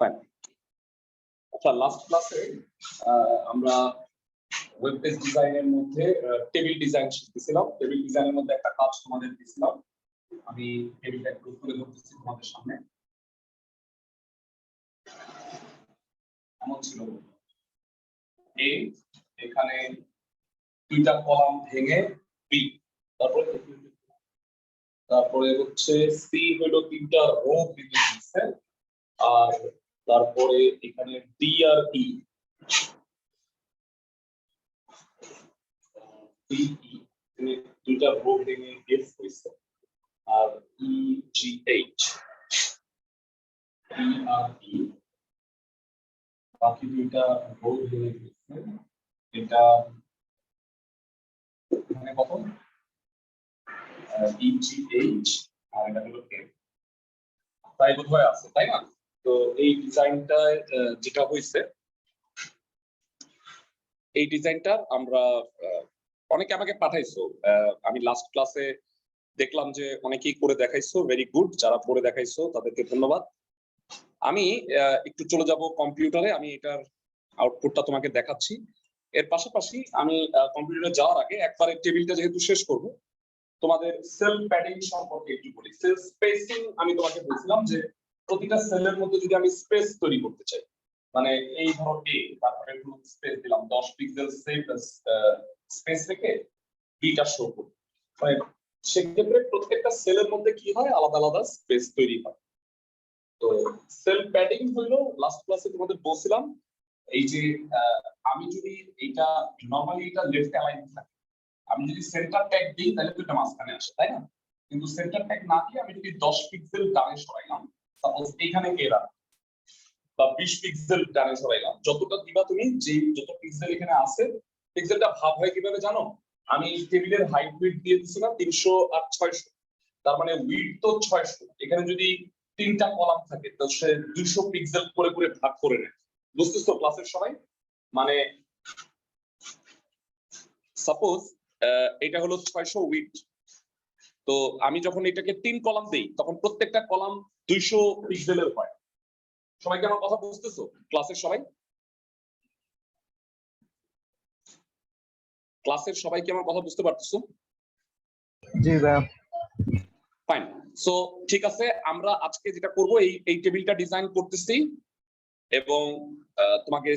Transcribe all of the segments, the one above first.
Fine. আচ্ছা, last ক্লাসে আমরা ওয়েব পেজ ডিজাইনের মধ্যে টেবিল ডিজাইন শিখতেছিলাম। টেবিল ডিজাইনের মধ্যে একটা কাজ তোমাদের দিয়েছিলাম। আমি টেবিলটা একটু তুলে ধরতেছি তোমাদের সামনে। এমন ছিল, এখানে দুইটা কলাম ভেঙে বি, তারপরে হচ্ছে সি হলো তিনটা রো দিতে, আর তারপরে এখানে ডি আর ই, দুইটা রো ভেঙে এফ হয়েছে, আর ই জি এইচ, ই আর ই বাকি দুইটা রো ভেঙে গেছে। এটা এখানে কত, ই জি এইচ, আর এটা হলো এফ, তাই বোধহয় আছে, তাই না? তো এই ডিজাইনটা যেটা হয়েছে, এই ডিজাইনটা আমরা অনেকে আমাকে পাঠাইছো। আমি লাস্ট ক্লাসে দেখলাম যে অনেকেই করে দেখাইছো, ভেরি গুড। যারা করে দেখাইছো তাদেরকে ধন্যবাদ। আমি একটু চলে যাব কম্পিউটারে, আমি এটার আউটপুটটা তোমাকে দেখাচ্ছি। এর পাশাপাশি আমি কম্পিউটারে যাওয়ার আগে একবারে টেবিলটা যেহেতু শেষ করব, তোমাদের সেল প্যাডিং সম্পর্কে একটু বলি। সেল স্পেসিং আমি তোমাকে বলছিলাম যে প্রতিটা সেলের মধ্যে যদি আমি স্পেস তৈরি করতে চাই, মানে এই ধরো এ, তারপরে একটু স্পেস দিলাম 10 পিক্সেল স্পেস রেখে বিটা শো করব, মানে সেক্ষেত্রে প্রত্যেকটা সেলের মধ্যে কি হয়, আলাদা আলাদা স্পেস তৈরি হয়। তো সেল প্যাডিং হলো, লাস্ট ক্লাসে তোমাদের বলছিলাম, এই যে আমি যদি এটা নরমালি এটা লেফট অ্যালাইন থাকে, আমি যদি সেন্টার ট্যাগ দিই তাহলে তো এটা মাঝখানে আসে, তাই না? কিন্তু সেন্টার ট্যাগ না দিয়ে আমি যদি 10 পিক্সেল ডানে সরাইলাম, সাপোজ এখানে এরা বা 20 পিক্সেল ডানে সরাইলাম, যতটা দিবা তুমি, যে যত পিক্সেল এখানে আছে, পিক্সেলটা ভাগ হয় কিভাবে জানো? আমি টেবিলের হাইট উইডথ দিয়ে দিছিলাম 300 আর 600, তার মানে উইডথ তো 600, এখানে যদি তিনটা কলাম থাকে তো সে 200 পিক্সেল করে করে ভাগ করে নেয়। বুঝতেছো ক্লাসের সবাই? মানে সাপোজ এটা হলো 600 উইডথ, তো আমি যখন এটাকে 3 কলাম দেই তখন প্রত্যেকটা কলাম 200 পিক্সেলের হয়। সবাই কি আমার কথা বুঝতেছো ক্লাসের সবাই? ক্লাসের সবাই কি আমার কথা বুঝতে পারতেছো? জি ভাই, ফাইন। সো ঠিক আছে, আমরা আজকে যেটা করব, এই টেবিলটা ডিজাইন করতেছি এবং তোমাকে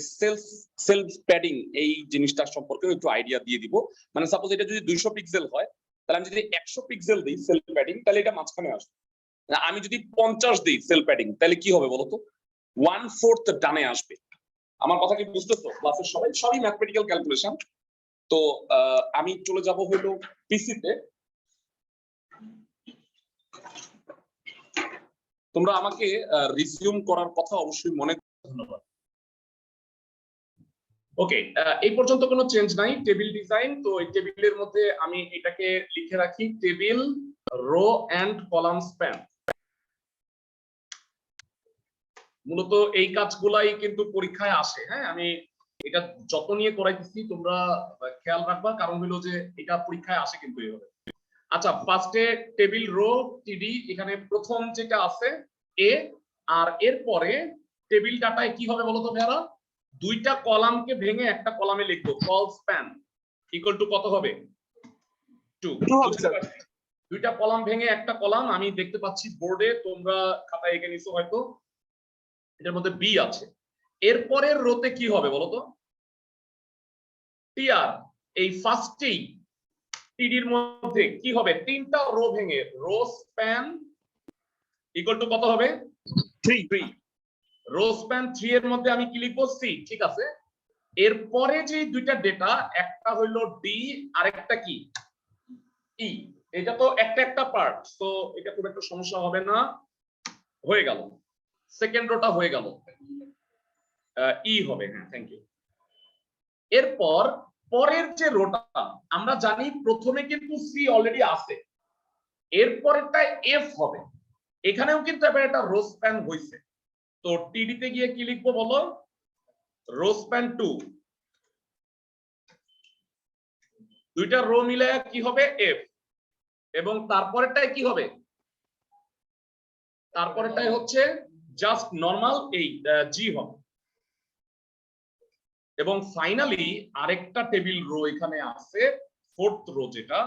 সেলফ প্যাডিং এই জিনিসটা সম্পর্কে একটু আইডিয়া দিয়ে দিব। মানে সাপোজ এটা যদি 200 পিক্সেল হয়, তাহলে আমি যদি 100 পিক্সেল দিই সেলফ প্যাডিং, তাহলে এটা মাঝখানে আসবে। আমি যদি 50 দিই সেলফ প্যাডিং, তাহলে কি হবে বলতো? 1/4 ডানে আসবে। আমার কথা কি বুঝতেছো ক্লাসের সবাই? সবই ম্যাথমেটিক্যাল ক্যালকুলেশন। তো আমি চলে যাব হলো পিসিতে। তোমরা আমাকে রিজিউম করার কথা অবশ্যই মনে করো। ধন্যবাদ। ওকে, এই পর্যন্ত কোনো চেঞ্জ নাই টেবিল ডিজাইন। তো এই টেবিলের মধ্যে আমি এটাকে লিখে রাখি table row and column span. মূলত এই কাজগুলাই কিন্তু পরীক্ষায় আসে। হ্যাঁ, আমি এটা যত নিয়ে করাইতেছি তোমরা খেয়াল রাখবা, কারণ হলো যে এটা পরীক্ষায় আসে কিন্তু এইভাবে। আচ্ছা, ফার্স্টে টেবিল রো টিডি, এখানে প্রথম যেটা আছে এ, আর এরপরে টেবিল ডাটায় কি হবে বলতো ভাইরা? দুইটা কলামকে ভেঙে একটা কলামে লিখবো, কল স্প্যান ইকুয়াল টু কত হবে? 2। দুইটা কলাম ভেঙে একটা কলাম, আমি দেখতে পাচ্ছি বোর্ডে, তোমরা খাতায় এঁকে নিছো হয়তো। এটার মধ্যে বি আছে। এরপরের রোতে কি হবে বলতো? টিআর, এই ফার্স্টেই টিডির মধ্যে কি হবে? তিনটা রো ভেঙে রো স্প্যান ইকুয়াল টু কত হবে? 3। রো স্প্যান 3 এর মধ্যে আমি কি লিখবো? সি। ঠিক আছে, এরপরে যে দুইটা ডেটা, একটা হলো ডি আর একটা কি ই, এটা তো একটা একটা পার্ট, তো এটা খুব একটা সমস্যা হবে না। হয়ে গেল, সেকেন্ড রোটা হয়ে গেল, ই হবে। হ্যাঁ, থ্যাংক ইউ। এরপর পরের যে রোটা, আমরা জানি প্রথমে কিন্তু সি অলরেডি আছে, এরপরেরটা এফ হবে। এখানেও কিন্তু এবার একটা রো স্প্যান হইছে, তো টিডি তে গিয়ে কি লিখবো বলো? Rho span 2। দুইটা রো মিলে কি হবে? এফ। এবং তারপরেরটাই কি হবে? তারপরেরটাই হচ্ছে জাস্ট নরমাল এই জি হবে। এবং ফাইনালি আরেকটা টেবিল রো এখানে আছে, ফোর্থ রো, যেটা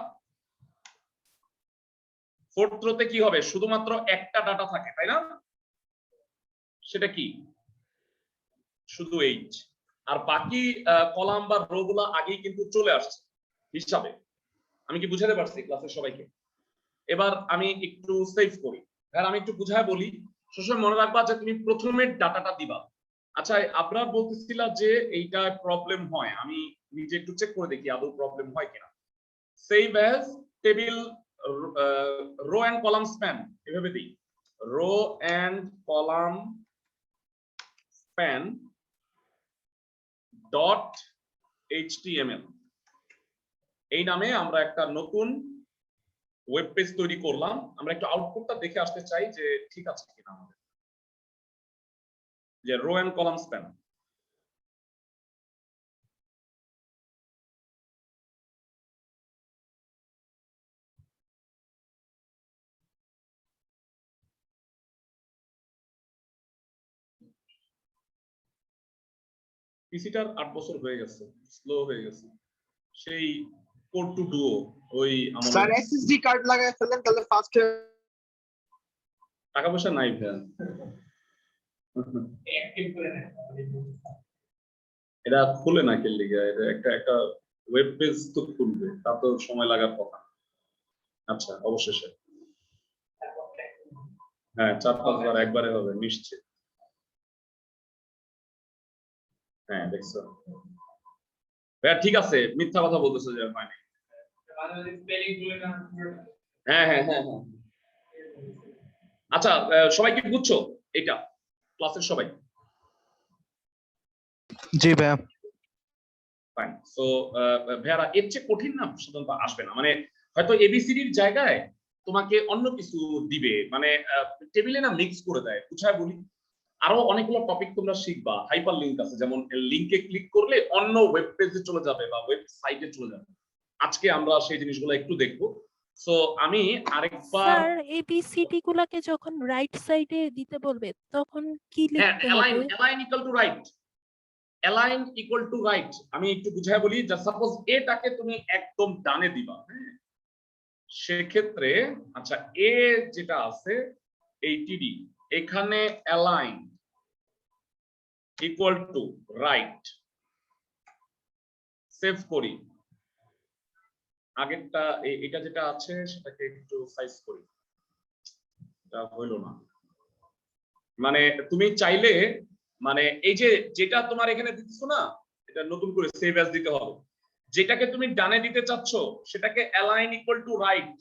ফোর্থ রোতে কি হবে, শুধুমাত্র একটা ডাটা থাকে, তাই না? সেটা কি, শুধু এইচ। আর বাকি কলাম বা রো গুলো আগেই কিন্তু চলে আসছে হিসাবে। আমি কি বুঝাতে পারছি ক্লাসের সবাইকে? এবার আমি একটু সেভ করি, আর আমি একটু বুঝায় বলি। সবসময় মনে রাখবা যে তুমি প্রথমে ডাটাটা দিবা। আচ্ছা, আবরার বলতেছিলা যে এইটা প্রবলেম হয়, আমি নিজে একটু চেক করে দেখি আদৌ প্রবলেম হয় কিনা। Save as table row and column span, এভাবে দিই, row and column span dot HTML, এই নামে আমরা একটা নতুন ওয়েব পেজ তৈরি করলাম। আমরা একটু আউটপুটটা দেখে আসতে চাই যে ঠিক আছে কিনা আমাদের, যে রো এন্ড কলাম স্প্যান। পিসিটার 8 বছর হয়ে গেছে, স্লো হয়ে গেছে, সেই কোড টু ডুও ওই আমলে। স্যার এসএসডি কার্ড লাগায় ফেলেন তাহলে ফাস্ট হয়ে। টাকা পয়সা নাই ভাই, এটা খুলে না কে লিগা, এটা একটা একটা ওয়েব পেজ তো খুলবে, তা তো সময় লাগার কথা। আচ্ছা, অবশেষে হ্যাঁ 4-5 বার একবারে হবে নিশ্চিত। হ্যাঁ দেখছো ভাইয়া, ঠিক আছে, মিথ্যা কথা বলতেছো যে হয়নি। হ্যাঁ হ্যাঁ হ্যাঁ হ্যাঁ। আচ্ছা, সবাই কি বুঝছো এটা, ক্লাসের সবাই? জি ভাইয়া। ফাইন। সো ভাইয়ারা, এর চেয়ে কঠিন না সাধারণত আসবে না, মানে হয়তো এবিসিডির জায়গায় তোমাকে অন্য কিছু দিবে, মানে টেবিলে না মিক্স করে দেয়। বুঝায় বলি, আরো অনেকগুলো টপিক তোমরা শিখবা, হাইপার লিংক আছে, যেমন লিংকে ক্লিক করলে অন্য ওয়েব পেজে চলে যাবে বা ওয়েবসাইটে চলে যাবে। আজকে আমরা সেই জিনিসগুলো একটু দেখবো। সো আমি আরেকবার, স্যার এবিসিডি গুলাকে যখন রাইট সাইডে দিতে বলবে তখন কি হ্যাঁ, লিখতে অ্যালাইন হবে? Align equal to right, align equal to right. আমি একটু বুঝায় বলি, যে সাপোজ এটাকে তুমি একদম ডানে দিবা, হ্যাঁ, সেক্ষেত্রে আচ্ছা এ যেটা আছে এই টিডি, এখানে align equal to right. Save করি, আগেরটা এটা যেটা আছে সেটাকে একটু সাইজ করি, এটা হইল না। মানে তুমি চাইলে, মানে এই যে যেটা তোমার এখানে দিতেছো না, এটা নতুন করে সেভ অ্যাজ দিতে হবে। যেটাকে তুমি ডানে দিতে চাচ্ছ সেটাকে অ্যালাইন ইকুয়াল টু রাইট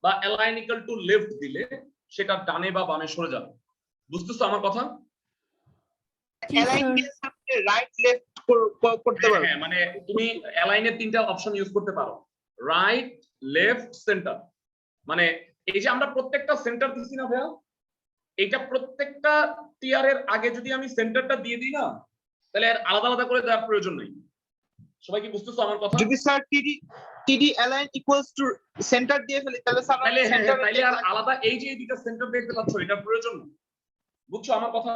বা অ্যালাইন ইকুয়াল টু লেফট দিলে সেটা ডানে বা বামে সরে যাবে। বুঝতেছো আমার কথা? জি অ্যালাইন স্যার। দিয়ে আপনি রাইট লেফট করতে পারবেন। হ্যাঁ, মানে তুমি অ্যালাইনের 3টা অপশন ইউজ করতে পারো, রাইট, লেফট, সেন্টার। মানে এই যে আমরা প্রত্যেকটা সেন্টার দিছি না ভাইয়া, এইটা প্রত্যেকটা টিয়ারের আগে যদি আমি সেন্টারটা দিয়ে দিই না, তাহলে আর আলাদা আলাদা করে দেওয়ার প্রয়োজন নেই। সবাই কি বুঝতেছো আমার কথা? যদি স্যার টিডি অ্যালাইন ইকুয়ালস টু সেন্টার দিয়ে ফেলি তাহলে স্যার তাহলে হ্যাঁ, সেন্টার তাইলে আর আলাদা এই যে দুইটা সেন্টার দেখতে পাচ্ছ, এটা প্রয়োজন নেই। বুঝছো আমার কথা?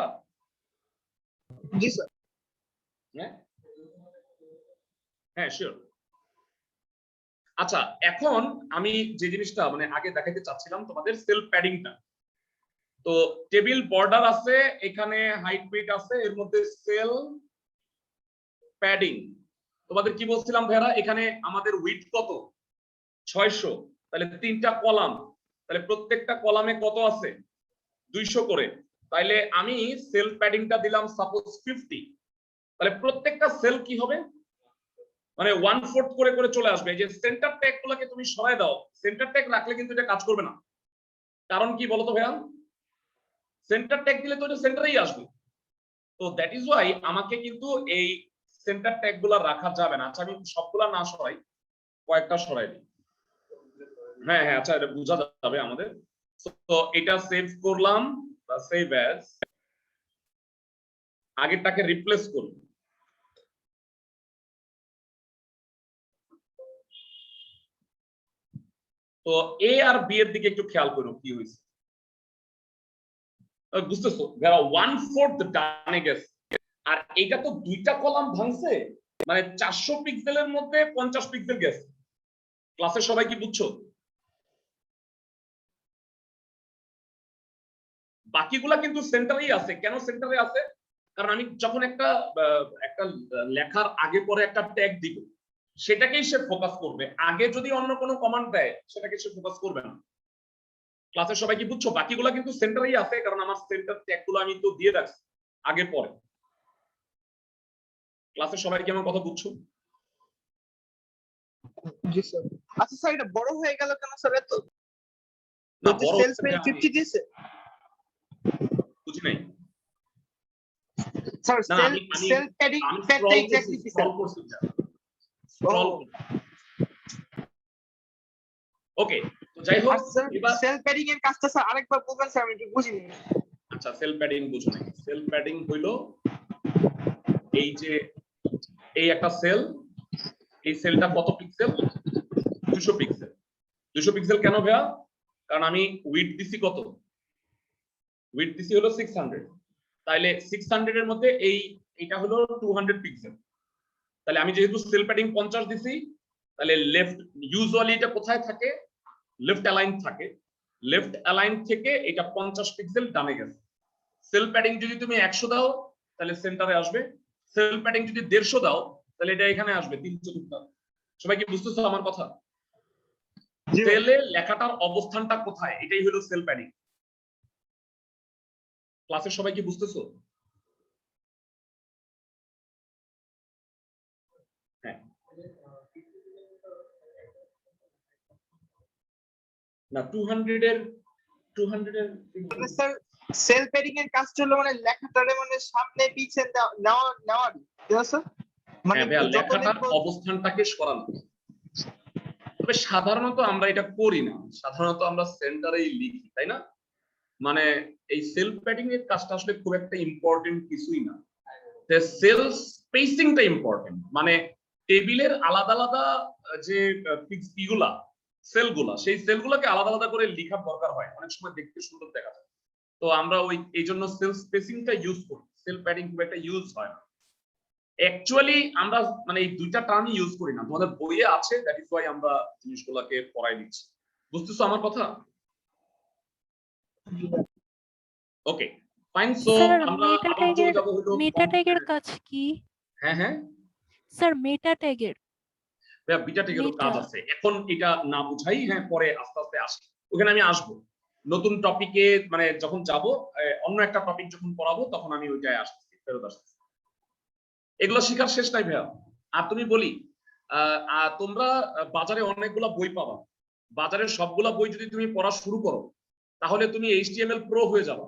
জি স্যার। হ্যাঁ হ্যাঁ, শিওর। আচ্ছা, এখন আমি যে জিনিসটা মানে আগে দেখাইতে চাচ্ছিলাম তোমাদের, সেল প্যাডিংটা। তো টেবিল বর্ডার আছে, এখানে হাইট উইডথ আছে, এর মধ্যে সেল প্যাডিং। তোমাদের কি বলছিলাম ভাইরা, এখানে আমাদের উইডথ কত, 600, তাহলে 3টা কলাম, তাহলে প্রত্যেকটা কলামে কত আছে, 200 করে। তাইলে আমি সেল প্যাডিংটা দিলাম সাপোজ 50, তাহলে প্রত্যেকটা সেল কি হবে, মানে 1/4 করে করে চলে আসবে। এই যে সেন্টার ট্যাগ গুলোকে তুমি সরায় দাও, সেন্টার ট্যাগ রাখলে কিন্তু এটা কাজ করবে না। কারণ কি বলতো ভাইয়া, সেন্টার ট্যাগ দিলে তো এটা সেন্টারেই আসবে। তো দ্যাট ইজ ওয়াই আমাকে কিন্তু এই সেন্টার ট্যাগ গুলা রাখা যাবে না। আচ্ছা, আমি সবগুলা না সরাই, কয়েকটা সরাই দিই। হ্যাঁ হ্যাঁ, আচ্ছা, এটা বোঝা যাবে আমাদের। তো এটা সেভ করলাম, বা সেভ অ্যাজ, আগেরটাকে রিপ্লেস করব। তো এ আর বি এর দিকে একটু খেয়াল করো কি হয়েছে। বুঝতেছো যারা 1/4 ডানে গেছে আর এটা তো দুইটা কলাম ভাঙছে মানে 400 পিক্সেলের মধ্যে 50 পিক্সেল গেছে ক্লাসের সবাই কি বুঝছো বাকিগুলা কিন্তু সেন্টারেই আছে কেন সেন্টারে আছে কারণ আমি যখন একটা লেখার আগে পরে একটা ট্যাগ দিব সেটাকেই সে ফোকাস করবে আগে যদি অন্য কোনো কমান্ড দেয় সেটাকে সে ফোকাস করবে না ক্লাসের সবাই কি বুঝছো বাকিগুলা কিন্তু সেন্টারেই আছে কারণ আমার সেন্টার ট্যাগগুলো আমি তো দিয়ে রাখছি আগে পরে ক্লাসের সবাই কি আমার কথা বুঝছো জি স্যার আচ্ছা স্যার এটা বড় হয়ে গেল কেন স্যার এত না বড় বড় সেলস পেজ 50 দিয়েছে বুঝি নাই স্যার না সেল প্যাডিং আমি প্যাডটা এক্স্যাক্টলি কি স্যার স্ক্রল ওকে তো যাই হোক এবার সেল প্যাডিং এর কাজটা স্যার আরেকবার বলবেন স্যার আমি একটু বুঝিনি আচ্ছা সেল প্যাডিং বুঝো নাই সেল প্যাডিং হইলো এই যে এই একটা সেল এই সেলটা কত পিক্সেল 200 পিক্সেল 200 পিক্সেল কেন ভাইয়া কারণ আমি উইডথ দিছি কত উইডথ দিছি হলো 600 তাইলে 600 এর মধ্যে এইটা হলো 200 পিক্সেল তাহলে আমি যেহেতু সেল প্যাডিং 50 দিছি তাহলে লেফট ইউজুয়ালি এটা কোথায় থাকে লেফট অ্যালাইন থাকে লেফট অ্যালাইন থেকে এটা 50 পিক্সেল ডানে গেছে সেল প্যাডিং যদি তুমি 100 দাও তাহলে সেন্টারে আসবে সেল প্যাডিং যদি 150 দাও তাহলে এটা এখানে আসবে 3/4 সবাই কি বুঝতেছো আমার কথা সেলে লেখাটার অবস্থানটা কোথায় এটাই হলো সেল প্যাডিং ক্লাসের সবাই কি বুঝতেছো হ্যাঁ না 200 এর মানে স্যার সেল প্যাডিং এর কাজটা হলো মানে লেখাটারে মানে সামনে পিছে নেওয়া স্যার মানে যত লেখাটার লিখবো অবস্থানটাকে সরানো তবে সাধারণত আমরা এটা করি না সাধারণত আমরা সেন্টারেই লিখি তাই না মানে এই সেল প্যাডিং এর কাজটা আসলে খুব একটা ইম্পর্টেন্ট কিছুই না সেল স্পেসিংটা ইম্পর্টেন্ট মানে টেবিলের আলাদা আলাদা যে ইগুলা সেলগুলা সেই সেলগুলোকে আলাদা আলাদা করে লেখার দরকার হয় অনেক সময় দেখতে সুন্দর দেখা যায় তো আমরা ওই এই জন্য সেল স্পেসিংটা ইউজ করি সেল প্যাডিং খুব একটা ইউজ হয় না অ্যাকচুয়ালি আমরা মানে এই দুইটা টার্মই ইউজ করি না তোমাদের বইয়ে আছে দ্যাট ইজ ওয়াই আমরা জিনিসগুলোকে পড়াই দিচ্ছি বুঝতেছো আমার কথা ওকে ফাইন সো স্যার আমরা মেটা আবার চলে যাব হলো মেটা ট্যাগের কাজ কি হ্যাঁ হ্যাঁ স্যার মেটা ট্যাগের বিটা টেকেরও কাজ আছে এখন এটা না বুঝাই হ্যাঁ পরে আস্তে আস্তে আসি ওখানে আমি আসবো নতুন টপিকে মানে যখন যাব অন্য একটা টপিক যখন পড়াবো তখন আমি ওইটায় আসছি ফেরত আসছি এগুলো শেখার শেষ নাই ভাইয়া আর তুমি বলি তোমরা বাজারে অনেকগুলা বই পাবা বাজারের সবগুলা বই যদি তুমি পড়া শুরু করো তাহলে তুমি HTML প্রো হয়ে যাবে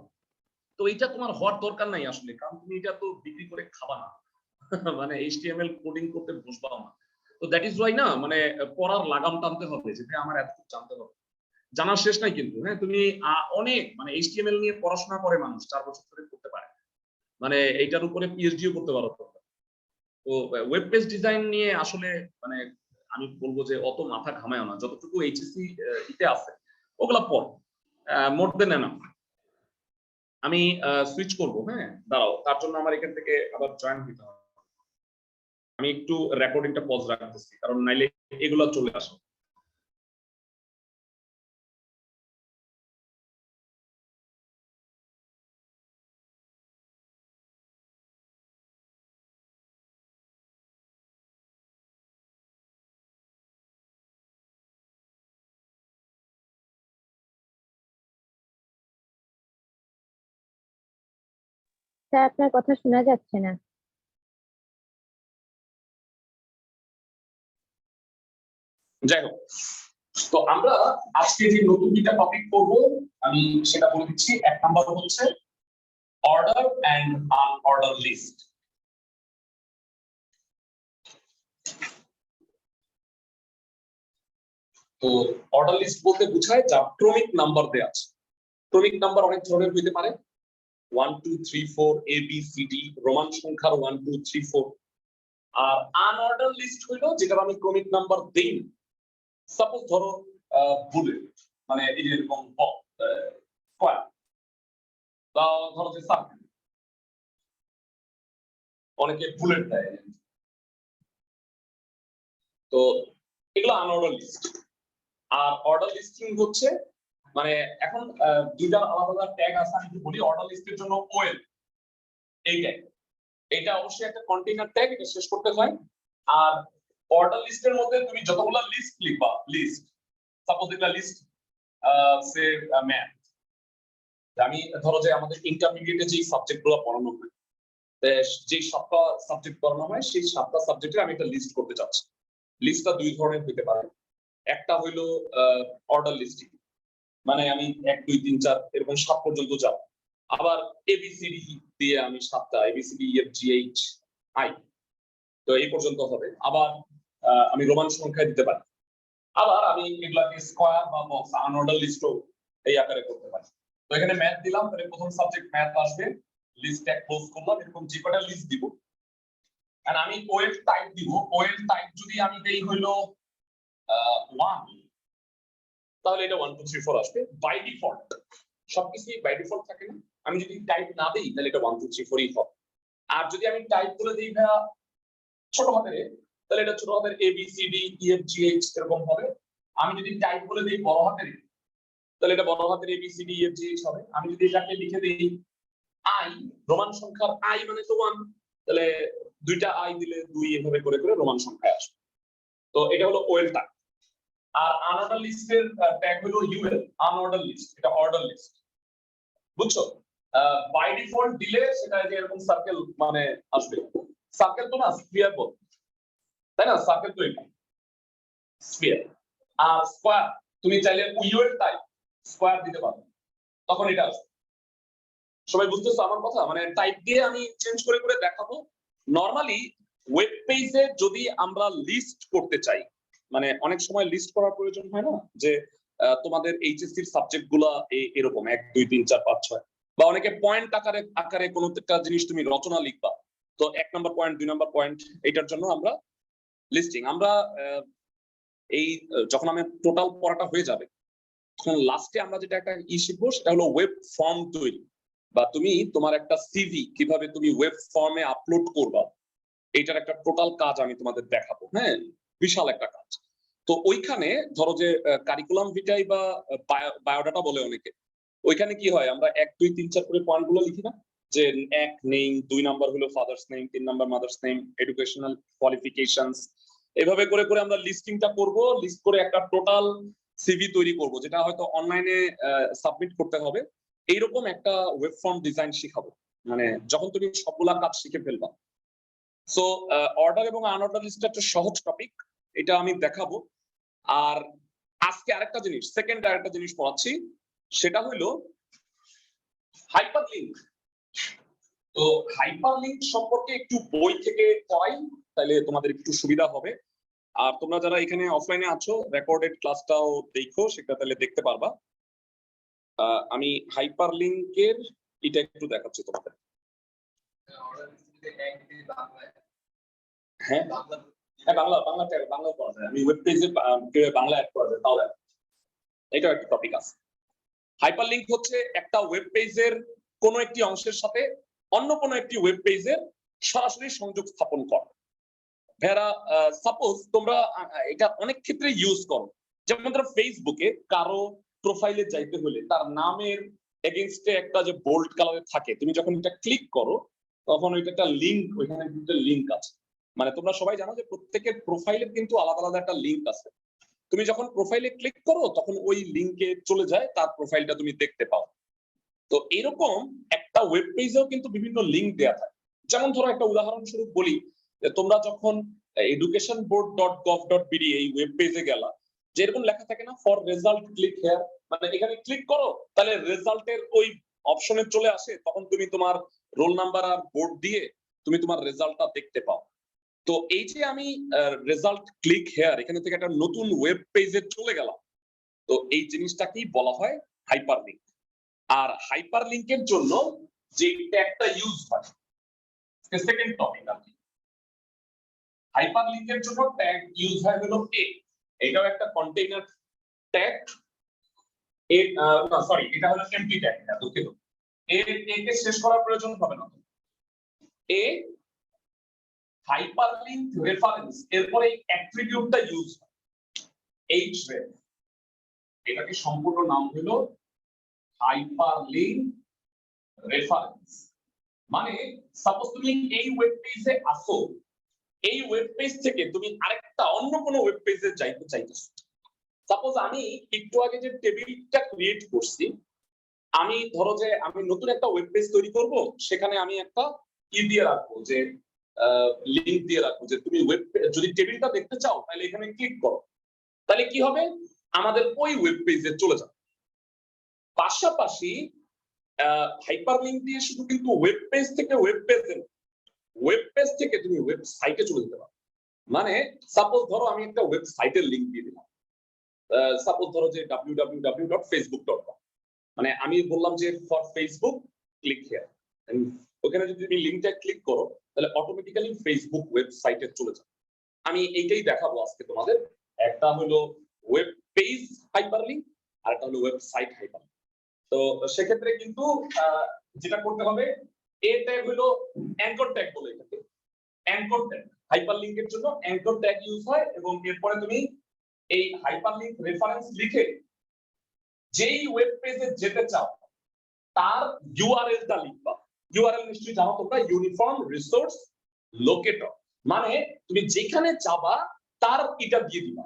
তো এটা তোমার হওয়ার দরকার নাই আসলে কারণ তুমি এটা তো বিক্রি করে খাবা না মানে HTML কোডিং করতে বসবাও না তো দ্যাট ইজ ওয়াই না মানে পড়ার লাগাম টানতে হবে যে আমার এতটুকু জানতে হবে জানার শেষ নাই কিন্তু হ্যাঁ তুমি অনেক মানে HTML নিয়ে পড়াশোনা করে মানুষ 4 বছর ধরে করতে পারে মানে এইটার উপরে পিএইচডিও করতে পারো তো ওয়েব পেজ ডিজাইন নিয়ে আসলে মানে আমি বলবো যে অত মাথা ঘামায় না যতটুকু এইচএসসি ইতে আছে ওগুলা পড় মোর দেন এনাফ আমি সুইচ করব হ্যাঁ দাঁড়াও তার জন্য আমার এখান থেকে আবার জয়েন হতে হবে আমি একটু রেকর্ডিংটা পজ রাখতেছি কারণ নাইলে এগুলো চলে আসে স্যার আপনার কথা শোনা যাচ্ছে না। যাই হোক তো আমরা আজকে যে নতুন দুইটা টপিক করব আমি সেটা বলে দিচ্ছি এক নাম্বার হচ্ছে অর্ডার এন্ড আনঅর্ডার লিস্ট তো অর্ডার লিস্ট বলতে বোঝায় যা ক্রমিক নাম্বার দেয়া আছে ক্রমিক নাম্বার অনেক ধরনের হতে পারে 1 2 3 4 ABCD রোমান সংখ্যার 1 2 3 4 আর আনঅর্ডার লিস্ট হইলো যেটা আমি ক্রমিক নাম্বার দেই সাপোজ ধরো বুলেট মানে এই যে এরকম বা ধরো যে সার্কেল, অনেকে বুলেট দেয়। তো এগুলো আনঅর্ডার লিস্ট। আর অর্ডার লিস্টিং হচ্ছে মানে এখন দুইটা আলাদা আলাদা ট্যাগ আছে। আমি বলি অর্ডার লিস্টের জন্য ওয়েল এই ট্যাগ, এটা অবশ্যই একটা কন্টেইনার ট্যাগ, এটা শেষ করতে হয়। আর অর্ডার লিস্টের মধ্যে তুমি যতগুলো লিস্ট লিখবা, লিস্ট সাপোজ এটা লিস্ট সে ম্যাথ, আমি ধরো যে আমাদের ইন্টারমিডিয়েটে যে সাবজেক্টগুলো পড়ানো হয়, যে 7টা সাবজেক্ট পড়ানো হয় সেই 7টা সাবজেক্টে আমি একটা লিস্ট করতে চাচ্ছি। লিস্টটা দুই ধরনের হতে পারে। একটা হইলো অর্ডার লিস্টিং, মানে আমি 1 2 3 4 এরকম 7 পর্যন্ত যাব। আবার এবিসিডি দিয়ে আমি 7টা ABCD F G H I, তো এই পর্যন্ত হবে। আবার আমি রোমান সংখ্যায় দিতে পারি। আবার আমি এগুলাকে স্কয়ার বা বক্স আনঅর্ডার লিস্টও এই আকারে করতে পারি। তো এখানে ম্যাথ দিলাম, তাহলে প্রথম সাবজেক্ট ম্যাথ আসবে, লিস্ট ট্যাগ ক্লোজ করলাম, এরকম যে কটা লিস্ট দিব। আর আমি ওয়েল টাইপ দিব। ওয়েল টাইপ যদি আমি দেই হইলো 1, তাহলে এটা 1 2 3 4 আসবে বাই ডিফল্ট। সবকিছুই বাই ডিফল্ট থাকে না, আমি যদি টাইপ না দেই তাহলে এটা 1 2 3 4 ই হবে। আর যদি আমি টাইপ বলে দিই ভাইয়া ছোট হাতের, তাহলে এটা ছোট হাতের A B C D E F G H এরকম হবে। আমি যদি টাইপ বলে দিই বড় হাতের, তাহলে এটা বড় হাতের A B C D E F G H হবে। আমি যদি এটাকে লিখে দিই আই, রোমান সংখ্যার আই মানে তো 1, তাহলে দুইটা আই দিলে 2 এভাবে করে করে রোমান সংখ্যায় আসবে। তো এটা হলো ওয়েল টাইপ। আর আনঅর্ডার লিস্টের ট্যাগ হলো ইউএল, আনঅর্ডার লিস্ট, এটা অর্ডার লিস্ট। বুঝছো? বাই ডিফল্ট দিলে সেটা যে এরকম সার্কেল মানে আসবে। সার্কেল তো না, স্ফিয়ার বল, তাই না? সার্কেল তো এটা স্ফিয়ার। আর স্কয়ার তুমি চাইলে ইউএল টাইপ স্কয়ার দিতে পারো, তখন এটা আসবে। সবাই বুঝতেছো আমার কথা? মানে টাইপ দিয়ে আমি চেঞ্জ করে করে দেখাবো। নরমালি ওয়েব পেজে যদি আমরা লিস্ট করতে চাই, মানে অনেক সময় লিস্ট করার প্রয়োজন হয় না, যে তোমাদের এইচএসসি এর সাবজেক্ট গুলা এরকম 1 2 3 4 5 6, বা অনেকে পয়েন্ট আকারে আকারে কোনো একটা জিনিস তুমি রচনা লিখবা, তো 1 নম্বর পয়েন্ট 2 নম্বর পয়েন্ট, এটার জন্য আমরা লিস্টিং আমরা এই যখন আমি টোটাল পড়াটা হয়ে যাবে তখন লাস্টে আমরা যেটা একটা শিখবো সেটা হলো ওয়েব ফর্ম তৈরি, বা তুমি তোমার একটা সিভি কিভাবে তুমি ওয়েব ফর্মে আপলোড করবা, এইটার একটা টোটাল কাজ আমি তোমাদের দেখাবো। হ্যাঁ, বিশাল একটা কাজ। তো ওইখানে ধরো যে কারিকুলাম ভিটাই বা বায়োডাটা বলে অনেকে, ওইখানে কি হয় আমরা 1 2 3 4 করে পয়েন্ট গুলো লিখি না, যে 1 নেম, 2 নাম্বার হলো father's name, 3 number mother's name, educational qualifications, এভাবে করে করে আমরা লিস্টিংটা করব। লিস্ট করে একটা টোটাল সিভি তৈরি করব, যেটা হয়তো অনলাইনে সাবমিট করতে হবে। এইরকম একটা ওয়েব ফর্ম ডিজাইন শিখাবো, মানে যখন তুমি সবগুলা কাজ শিখে ফেলবা। সো অর্ডার এবং আনঅর্ডার লিস্টটা একটা সহজ টপিক, এটা আমি দেখাবো। আর আজকে আরেকটা জিনিস, সেকেন্ড আরেকটা জিনিস পড়াচ্ছি, সেটা হইলো হাইপারলিংক। তো হাইপারলিংক সম্পর্কে একটু বই থেকে পড়াই, তাহলে তোমাদের একটু সুবিধা হবে। আর তোমরা যারা এখানে অফলাইনে আছো রেকর্ডেড ক্লাসটাও দেখো, সেটা তাহলে দেখতে পারবা। আমি হাইপারলিংকের এটা একটু দেখাচ্ছি তোমাদের। হ্যাঁ হ্যাঁ, বাংলা বাংলা পড়া যায়, আমি ওয়েব পেজে বাংলা অ্যাড করা যায়, তাহলে এটা একটা টপিক আছে। হাইপারলিংক হচ্ছে একটা ওয়েব পেজের কোনো একটি অংশের সাথে অন্য কোনো একটি ওয়েব পেজের সরাসরি সংযোগ স্থাপন করা। ভেরা সাপোজ তোমরা এটা অনেক ক্ষেত্রে ইউজ করো, যেমন ধরো ফেসবুকে কারো প্রোফাইলে যাইতে হলে তার নামের এগেইনস্টে একটা যে বোল্ড কালারে থাকে, তুমি যখন এটা ক্লিক করো তখন ওইটা একটা লিংক, ওইখানে কিন্তু লিংক আছে। মানে তোমরা সবাই জানো যে প্রত্যেকের প্রোফাইলের কিন্তু আলাদা আলাদা একটা লিংক আছে। তুমি যখন প্রোফাইলে ক্লিক করো তখন ওই লিংকে চলে যায়, তার প্রোফাইলটা তুমি দেখতে পাও। তো এরকম একটা ওয়েব পেজেও কিন্তু বিভিন্ন লিংক দেয়া থাকে। যেমন ধরো একটা উদাহরণস্বরূপ বলি, তোমরা যখন educationboard.gov.bd এই ওয়েব পেজে গেলা, যেরকম লেখা থাকে না ফর রেজাল্ট ক্লিক হিয়ার, মানে এখানে ক্লিক করো তাহলে রেজাল্টের ওই অপশনে চলে আসে, তখন তুমি তোমার রোল নাম্বার আর বোর্ড দিয়ে তুমি তোমার রেজাল্টটা দেখতে পাও। তো এই যে আমি রেজাল্ট ক্লিক হেয়ার এখানে থেকে একটা নতুন ওয়েব পেজে চলে গেলাম, তো এই জিনিসটাকেই বলা হয় হাইপারলিংক। আর হাইপারলিংকের জন্য যে ট্যাগটা ইউজ হয়, সেকেন্ড টপিক আর কি, হাইপারলিংকের জন্য ট্যাগ ইউজ হয় হলো এটাও একটা কন্টেইনার ট্যাগ, না সরি এটা হলো এমটি ট্যাগ, দুঃখিত, একে শেষ করার প্রয়োজন হবে না। এ হাইপারলিংক রেফারেন্স, এরপরে এই অ্যাট্রিবিউটটা ইউজ হয় href, এটাকে সম্পূর্ণ নাম হলো হাইপারলিংক রেফারেন্স। মানে সাপোজ তুমি এই ওয়েব পেজে আসো, এই ওয়েব পেজ থেকে তুমি আরেকটা অন্য কোনো ওয়েব পেজে যাইতে চাইতেছো। সাপোজ আমি একটু আগে যে টেবিলটা ক্রিয়েট করছি, আমি ধরো যে আমি নতুন একটা ওয়েব পেজ তৈরি করব, সেখানে আমি একটা দিয়ে রাখবো, যে লিংক দিয়ে রাখবো যে তুমি ওয়েব যদি টেবিলটা দেখতে চাও তাহলে এখানে ক্লিক করো, তাহলে কি হবে, আমাদের ওই ওয়েব পেজে চলে যাবে। পাশাপাশি হাইপারলিংক দিয়ে শুধু কিন্তু ওয়েব পেজ থেকে ওয়েব পেজে, ওয়েব পেজ থেকে তুমি ওয়েবসাইটে চলে যেতে পারো। মানে সাপোজ ধরো আমি একটা ওয়েবসাইটের লিংক দিয়ে দিলাম, সাপোজ ধরো যে www.facebook.com, মানে আমি বললাম যে ফর ফেসবুক ক্লিক হিয়ার, ওখানে যদি তুমি লিংকটা ক্লিক করো তাহলে অটোমেটিক্যালি ফেসবুক ওয়েবসাইটে চলে যাবে। আমি এইটাই দেখাবো আজকে তোমাদের, একটা হলো ওয়েব পেজ হাইপারলিংক আর একটা হলো ওয়েবসাইট হাইপারলিংক। তো সেক্ষেত্রে কিন্তু যেটা করতে হবে, এ ট্যাগ হলো অ্যাঙ্কর ট্যাগ বলে, এটাকে অ্যাঙ্কর ট্যাগ, হাইপারলিংকের জন্য অ্যাঙ্কর ট্যাগ ইউজ হয়, এবং এরপরে তুমি এই হাইপারলিংক রেফারেন্স লিখে যেই ওয়েব পেজে যেতে চাও তার ইউআরএলটা লিখবা। ইউআরএল নিশ্চয়ই জানো তোমরা, ইউনিফর্ম রিসোর্স লোকেটর, মানে তুমি যেখানে যাবা তার এটা দিয়ে দিবা।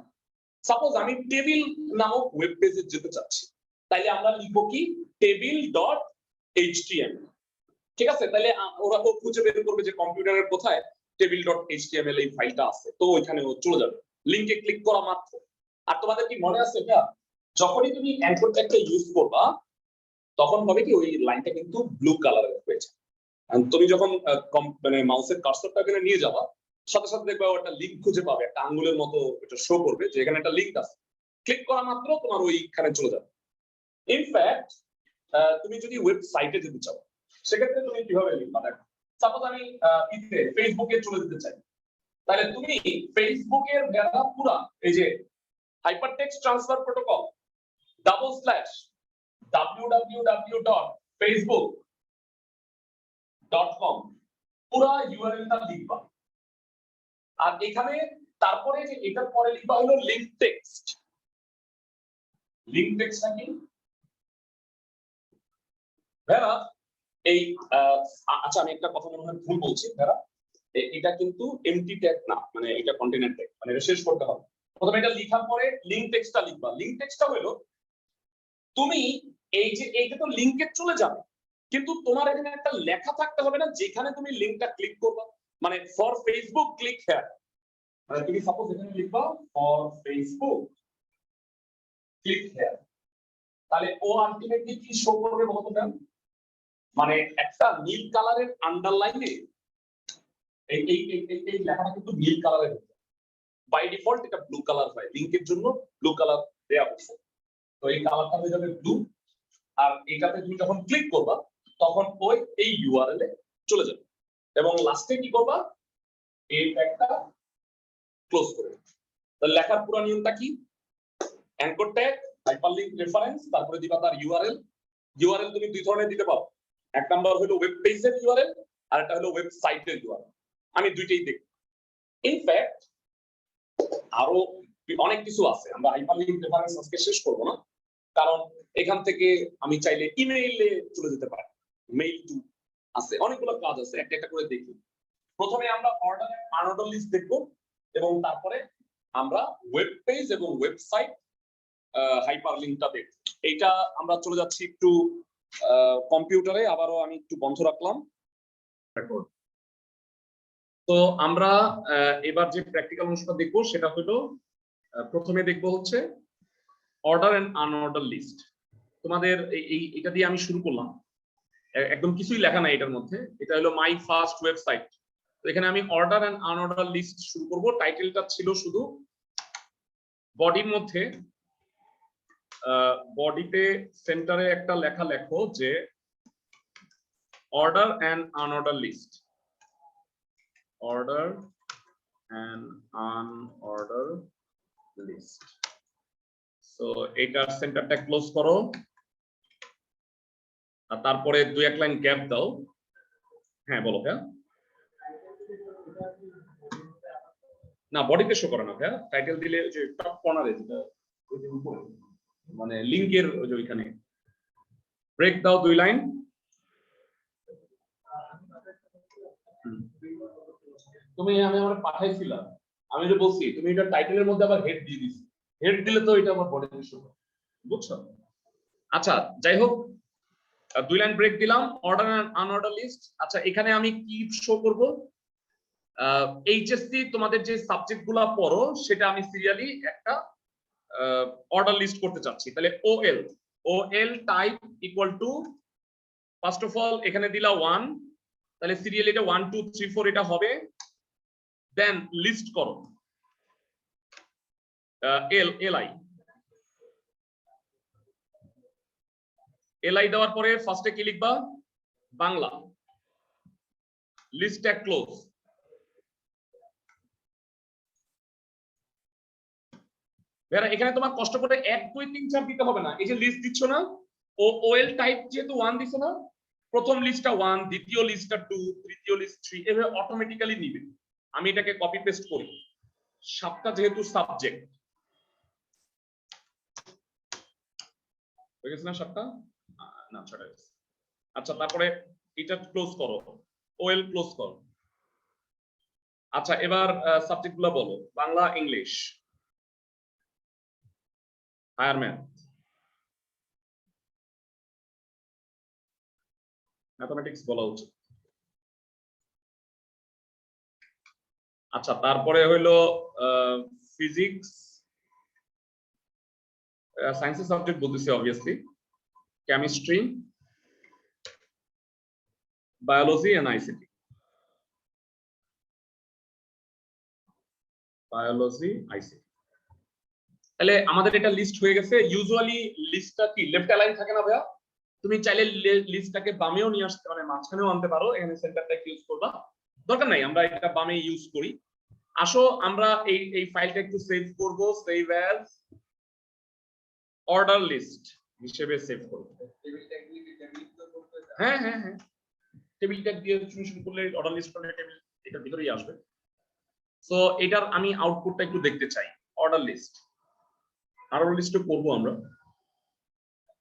সাপোজ আমি টেবিল নামক ওয়েব পেজে যেতে চাচ্ছি, তাইলে আমরা লিখবো কি table.html, ঠিক আছে? তাহলে ওরা ও খুঁজে বের করবে যে কম্পিউটারের কোথায় table.html এই ফাইলটা আছে, তো ওইখানে ও চলে যাবে লিংকে ক্লিক করা মাত্র। আর তোমাদের কি মনে আছে এটা, যখনই তুমি অ্যাঙ্কর ট্যাগটা ইউজ করবা তখন হবে কি ওই লাইনটা কিন্তু ব্লু কালারের হয়ে যায়। তুমি যখন মানে মাউসের কার্সরটা এখানে নিয়ে যাবা, সাথে সাথে দেখবা একটা লিংক খুঁজে পাবে, একটা আঙ্গুলের মতো এটা শো করবে যে এখানে একটা লিংক আছে, ক্লিক করা মাত্র তোমার ওইখানে চলে যাবে। ইনফ্যাক্ট তুমি যদি ওয়েবসাইটে যেতে চাও সেক্ষেত্রে তুমি কিভাবে লিখবা, দেখো সাপোজ আমি ফেসবুকে চলে যেতে চাই, তাহলে তুমি ফেসবুকের ভেড়া পুরা এই যে হাইপারটেক্সট ট্রান্সফার প্রোটোকল www.facebook.com পুরা ইউআরএলটা লিখবা। আর এখানে তারপরে যে এটার পরে লিখবা হলো লিংক টেক্সট। লিংক টেক্সটটা কি ভেড়া, এই আচ্ছা আমি একটা কথা মনে হয় ভুল বলছি ভেড়া, এটা কিন্তু এমটি ট্যাগ না, মানে এটা কন্টেইনার ট্যাগ, মানে এটা শেষ করতে হবে। প্রথমে এটা লেখার পরে লিংক টেক্সটটা লিখবা। লিংক টেক্সটটা হলো তুমি এই যে এইটা তো লিংকে চলে যাবে, কিন্তু তোমার এখানে একটা লেখা থাকতে হবে না যেখানে তুমি লিংকটা ক্লিক করবা, মানে ফর ফেসবুক ক্লিক হিয়ার, মানে তুমি সাপোজ এখানে লিখবা ফর ফেসবুক ক্লিক হিয়ার, তাহলে ও আলটিমেটলি কি শো করবে বলতো ম্যাম, মানে একটা নীল কালারের আন্ডারলাইনে এই এই এই লেখাটা কিন্তু নীল কালারের হবে, বাই ডিফল্ট এটা ব্লু কালার হয়, লিংকের জন্য ব্লু কালার দেয়া হচ্ছে, তো এই কালারটা হয়ে যাবে ব্লু। আর এটাতে তুমি যখন ক্লিক করবা তখন ওই এই ইউআরএল এ চলে যাবে, এবং লাস্টে কি করবা, এই ট্যাগটা ক্লোজ করে দেবে। তাহলে লেখার পুরো নিয়মটা কি, অ্যাঙ্কর ট্যাগ, হাইপারলিংক রেফারেন্স, তারপরে দিবা তার ইউআরএল। ইউআরএল তুমি দুই ধরনের দিতে পারো, এক নাম্বার হলো ওয়েব পেজের ইউআরএল আর একটা হলো ওয়েবসাইটের ইউআরএল। আমি দুইটাই দেখব। ইনফ্যাক্ট আরো অনেক কিছু আছে, আমরা হাইপারলিংক রেফারেন্স আজকে শেষ করব না, কারণ এখান থেকে আমি চাইলে ইমেইলে চলে যেতে পারি, মেইল টু আছে, অনেকগুলো কাজ আছে, একটা একটা করে দেখি। প্রথমে আমরা অর্ডার এন্ড আনঅর্ডার লিস্ট দেখব, এবং তারপরে আমরা ওয়েব পেজ এবং ওয়েবসাইট হাইপারলিংকটা দেখব। এইটা আমরা চলে যাচ্ছি একটু কম্পিউটারে, আবারও আমি একটু বন্ধ রাখলাম। তো আমরা এবার যে প্র্যাকটিক্যাল অংশটা দেখব সেটা হলো, প্রথমে দেখব হচ্ছে অর্ডার এন্ড আনঅর্ডার লিস্ট। তোমাদের এটা দিয়ে আমি শুরু করলাম, একদম কিছুই লেখা নাই এটার মধ্যে, এটা হলো মাই ফার্স্ট ওয়েবসাইট। তো এখানে আমি অর্ডার এন্ড আনঅর্ডার লিস্ট শুরু করব। টাইটেলটা ছিল শুধু, বডির মধ্যে বডিতে সেন্টারে একটা লেখা লেখো যে order and unorder list, order and unorder list. So এটার সেন্টারটা ক্লোজ করো। আর তারপরে দুই এক লাইন গ্যাপ দাও। হ্যাঁ বলো ভাইয়া। না বডিতে শো করে না ভাইয়া, টাইটেল দিলে যে টপ কর্নারে যেটা ওই যে উপরে মানে লিংকের ওই যে ওইখানে ব্রেক দাও 2 লাইন। তুমি আমি আমার পাঠাইছিলাম, আমি যে বলছি তুমি এটা টাইটেলের মধ্যে আবার হেড দিয়ে দিছি, হেড দিলে তো এটা আবার বডিতে শো করে, বুঝছো? আচ্ছা যাই হোক, 2 লাইন ব্রেক দিলাম, অর্ডার এন্ড আনঅর্ডার লিস্ট। আচ্ছা এখানে আমি কি শো করব? এইচএসসি তোমাদের যে সাবজেক্টগুলো পড়ো সেটা আমি সিরিয়ালি একটা অর্ডার লিস্ট করতে চাচ্ছি। তাহলে OL type equal to first of all এখানে দিলা 1, তাহলে সিরিয়ালি এটা 1 2 3 4 এটা হবে। দেন লিস্ট করো এলআই দেওয়ার পরে ফার্স্টে কি লিখবা? বাংলা। List tag close. এখানে তোমার কষ্ট করে 1 2 3 4 দিতে হবে না, এই যে লিস্ট দিচ্ছ না, ওএল টাইপ যেহেতু 1 দিছো না, প্রথম লিস্টটা 1, দ্বিতীয় লিস্টটা 2, তৃতীয় লিস্ট 3, এভাবে অটোমেটিক্যালি নিবে। আমি এটাকে কপি পেস্ট করি, 7টা যেহেতু সাবজেক্ট হয়ে গেছে না 7টা? না 6টা। আচ্ছা তারপরে এটা ক্লোজ করো, ওএল ক্লোজ করো। আচ্ছা এবার সাবজেক্টগুলো বলো, Bangla, English, higher math, mathematics বলা উচিত। আচ্ছা তারপরে হইলো ফিজিক্স, সায়েন্সের সাবজেক্ট বলতেছি obviously, chemistry, biology and ICT. Biology, ICT. তাহলে আমাদের এটা লিস্ট হয়ে গেছে। ইউজুয়ালি লিস্টটা কি লেফট অ্যালাইন থাকে না ভাইয়া? তুমি চাইলে লিস্টটাকে বামেও নিয়ে আসতে, মানে মাঝখানেও আনতে পারো, এখানে সেন্টারটা ইউজ করবা, দরকার নাই আমরা এটা বামে ইউজ করি। আসো আমরা এই ফাইলটা একটু সেভ করব, সেভ অ্যাজ অর্ডার লিস্ট হিসেবে সেভ করব। হ্যাঁ হ্যাঁ হ্যাঁ, টেবিল ট্যাগ দিয়ে শুরু করলে অর্ডার লিস্ট করলে টেবিল এটার ভিতরেই আসবে। সো এটার আমি আউটপুটটা একটু দেখতে চাই, অর্ডার লিস্ট। অর্ডার লিস্ট করব আমরা।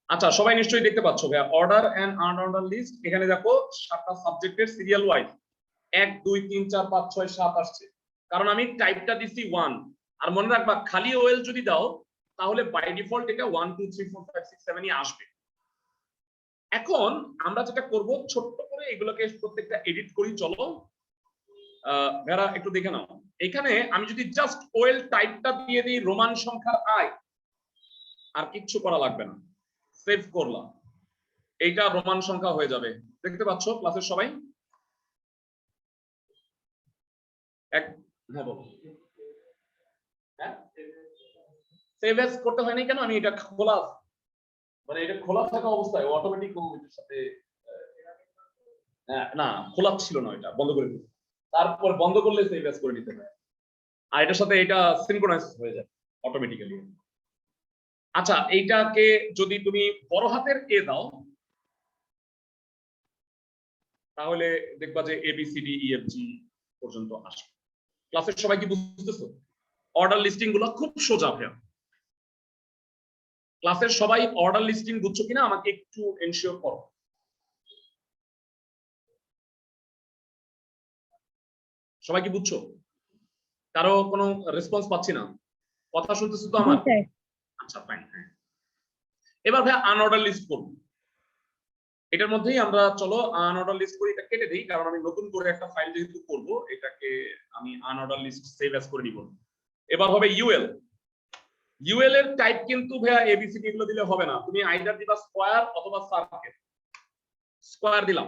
আচ্ছা সবাই নিশ্চয়ই দেখতে পাচ্ছ ভাইয়া, অর্ডার এন্ড আনঅর্ডার লিস্ট। এখানে দেখো 7টা সাবজেক্টের সিরিয়াল ওয়াইজ 1 2 3 4 5 6 7 আসছে, কারণ আমি টাইপটা দিছি 1। আর মনে রাখবা খালি ওএল যদি দাও তাহলে বাই ডিফল্ট এটা 1 2 3 4 5 6 7 ই আসবে। এখন আমরা যেটা করব, ছোট্ট করে এগুলোকে প্রত্যেকটা এডিট করি। চলো ভাইরা একটু দেখে নাও, এখানে আমি যদি জাস্ট ওএল টাইপটা দিয়ে দিই রোমান সংখ্যার আই, আর কিচ্ছু করা লাগবে না, সেভ করলাম, এইটা রোমান সংখ্যা হয়ে যাবে। দেখতে পাচ্ছ ক্লাসের সবাই? এক হ্যাঁ বলো। হ্যাঁ সেভ এজ করতে হয় না কেন? আমি এটা খোলা, মানে এটা খোলা থাকা অবস্থায় অটোমেটিক এর সাথে না খোলা ছিল না, এটা বন্ধ করে দিই, তারপর বন্ধ করলে সেভ এজ করে নিতে হয়, আর এটার সাথে এটা সিনক্রোনাইজ হয়ে যায় অটোমেটিক্যালি। আচ্ছা এইটাকে যদি তুমি বড় হাতের এ দাও তাহলে দেখবা যে ABCDEFG পর্যন্ত আসবে। ক্লাসের সবাই কি বুঝতেছো? অর্ডার লিস্টিং গুলো খুব সোজা ভাইয়া। ক্লাসের সবাই অর্ডার লিস্টিং বুঝছো কিনা আমাকে একটু এনশিওর করো। সবাই কি বুঝছো? কারো কোনো রেসপন্স পাচ্ছি না, কথা শুনতেছো তো আমার? আচ্ছা ফাইন। হ্যাঁ এবার ভাই আনঅর্ডার লিস্ট করব। এটার মধ্যেই আমরা চলো আনঅর্ডার লিস্ট করি, এটা কেটে দিই কারণ আমি নতুন করে একটা ফাইল যেহেতু করব, এটাকে আমি আনঅর্ডার লিস্ট সেভ অ্যাজ করে নিব। এবার হবে ইউএল এর টাইপ কিন্তু ভাইয়া এবিসিডি এগুলো দিলে হবে না, তুমি আইদার দিবা স্কয়ার অথবা সার্কেল। স্কয়ার দিলাম,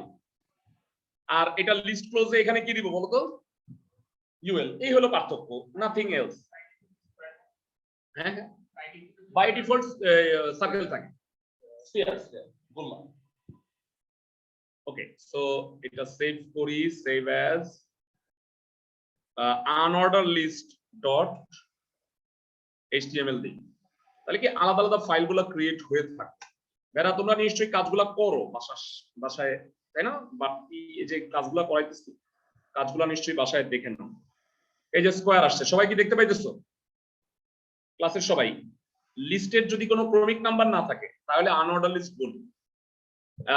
আর এটা লিস্ট ক্লোজে এখানে কি দিব বলো তো? ইউএল। এই হলো পার্থক্য, নাথিং এলস। হ্যাঁ হ্যাঁ বাই ডিফল্ট সার্কেল থাকে, স্ফিয়ার বললাম। ওকে সো এটা সেভ করি, save as unorder list dot HTML দিই, তাহলে কি আলাদা আলাদা ফাইলগুলো ক্রিয়েট হয়ে থাকে। বেরা তোমরা নিশ্চয়ই কাজগুলা করো বাসায়, তাই না? বাকি এই যে কাজগুলা করাইতেছি, কাজগুলা নিশ্চয়ই বাসায় দেখে নাও। এই যে স্কোয়ার আসছে, সবাই কি দেখতে পাইতেছো? ক্লাসের সবাই লিস্টের যদি কোনো ক্রমিক নাম্বার না থাকে তাহলে আনঅর্ডার লিস্ট গুণ।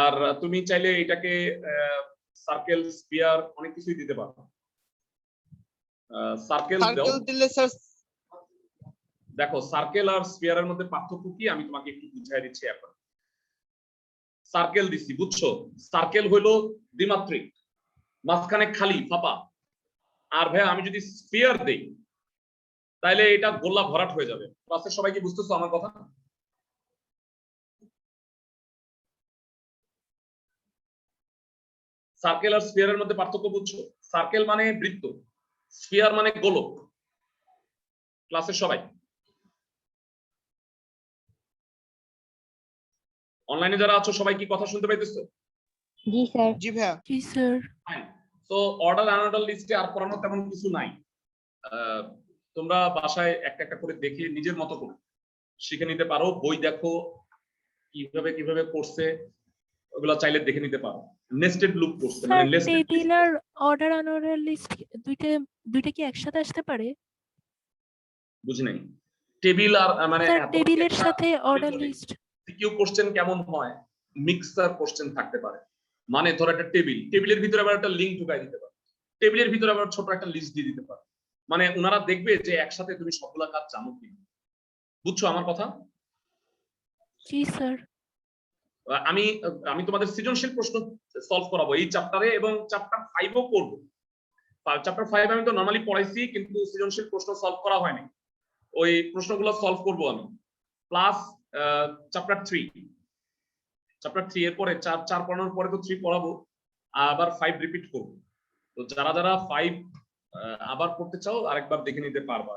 আর তুমি চাইলে এটাকে সার্কেল, স্ফিয়ার অনেক কিছুই দিতে পারো। সার্কেল দিলে স্যার, দেখো সার্কেল আর স্ফিয়ারের মধ্যে পার্থক্য কি আমি তোমাকে একটু বুঝাই দিচ্ছি এখন। সার্কেল দিছি, বুঝছো? সার্কেল হলো দ্বিমাত্রিক, মাঝখানে খালি ফাঁপা। আর ভাই আমি যদি স্ফিয়ার দেই তাহলে এটা গোলা ভরাট হয়ে যাবে। ক্লাসের সবাই কি বুঝতেছো আমার কথা? সার্কেল আর স্ফিয়ারের মধ্যে পার্থক্য বুঝছো? সার্কেল মানে বৃত্ত, স্ফিয়ার মানে গোলক। ক্লাসের সবাই অনলাইনে যারা আছো সবাই কি কথা শুনতে পাইতেছো? জি স্যার। জি ভাইয়া। জি স্যার। তো অর্ডার আনঅর্ডার লিস্টে আর পড়ানো তেমন কিছু নাই। তোমরা বাসায় একটা একটা করে দেখে নিজের মতো করে শিখে নিতে পারো। বই দেখো কিভাবে কিভাবে করছে, ওগুলো চাইলে দেখে নিতে পারো। নেস্টেড লুপ করছে, মানে স্যার নেস্টেড টেবিল আর অর্ডার আনঅর্ডার লিস্ট দুইটা কি একসাথে আসতে পারে? বুঝি নাই। টেবিল আর মানে স্যার টেবিলের সাথে অর্ডার লিস্ট। সিকিউ কোশ্চেন কেমন হয়, মিক্সার কোশ্চেন থাকতে পারে। মানে ধরো একটা টেবিলের ভিতরে আবার একটা লিংক ঢুকাই দিতে পারে, টেবিলের ভিতরে আবার ছোট একটা লিস্ট দিয়ে দিতে পারে। মানে ওনারা দেখবে যে একসাথে তুমি সবগুলা কাজ জানো কি। বুঝছো আমার কথা? জি স্যার। আমি তোমাদের সৃজনশীল প্রশ্ন সলভ করাবো এই চ্যাপ্টারে, এবং চ্যাপ্টার 5ও করব। চ্যাপ্টার 5 আমি তো নরমালি পড়াইছি, কিন্তু সৃজনশীল প্রশ্ন সলভ করা হয়নি। ওই প্রশ্নগুলো সলভ করব আমি। প্লাস চ্যাপ্টার 3 এর পরে 4 পড়ানোর পরে তো 3 পড়াবো, আবার 5 রিপিট করব। তো যারা যারা 5 আবার পড়তে চাও আরেকবার দেখে নিতে পারবা।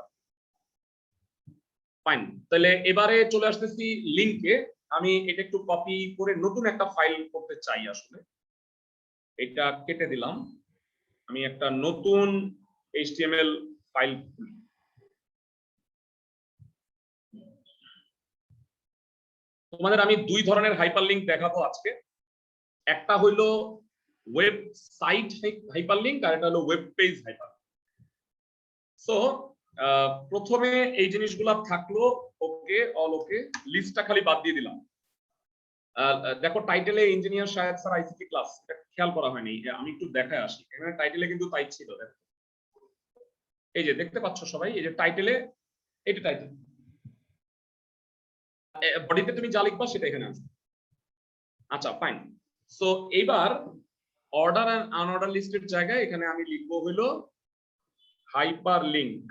ফাইন, তাহলে এবারে চলে আসতেছি লিংকে। আমি এটা একটু কপি করে নতুন একটা ফাইল করতে চাই। আসলে এটা কেটে দিলাম, আমি একটা নতুন HTML ফাইল খুলি। তোমাদের আমি 2 ধরনের হাইপারলিংক দেখাবো আজকে। একটা হইলো ওয়েবসাইট হাইপারলিংক, আর একটা হলো ওয়েব পেজ হাইপারলিংক। সো প্রথমে এই জিনিসগুলো থাকলো, ওকে, অল ওকে, লিস্টটা খালি বাদ দিয়ে দিলাম। দেখো টাইটেলে engineer Shahed sir ICT class, এটা খেয়াল করা হয়নি, আমি একটু দেখায় আসি। এখানে টাইটেলে কিন্তু তাই ছিল, দেখো এই যে দেখতে পাচ্ছ সবাই, এই যে টাইটেলে, এটা টাইটেল, বডিতে তুমি যা লিখবা সেটা এখানে আসবে। আচ্ছা ফাইন। সো এইবার অর্ডার এন্ড আনঅর্ডার লিস্টের জায়গায় এখানে আমি লিখবো হলো হাইপারলিংক।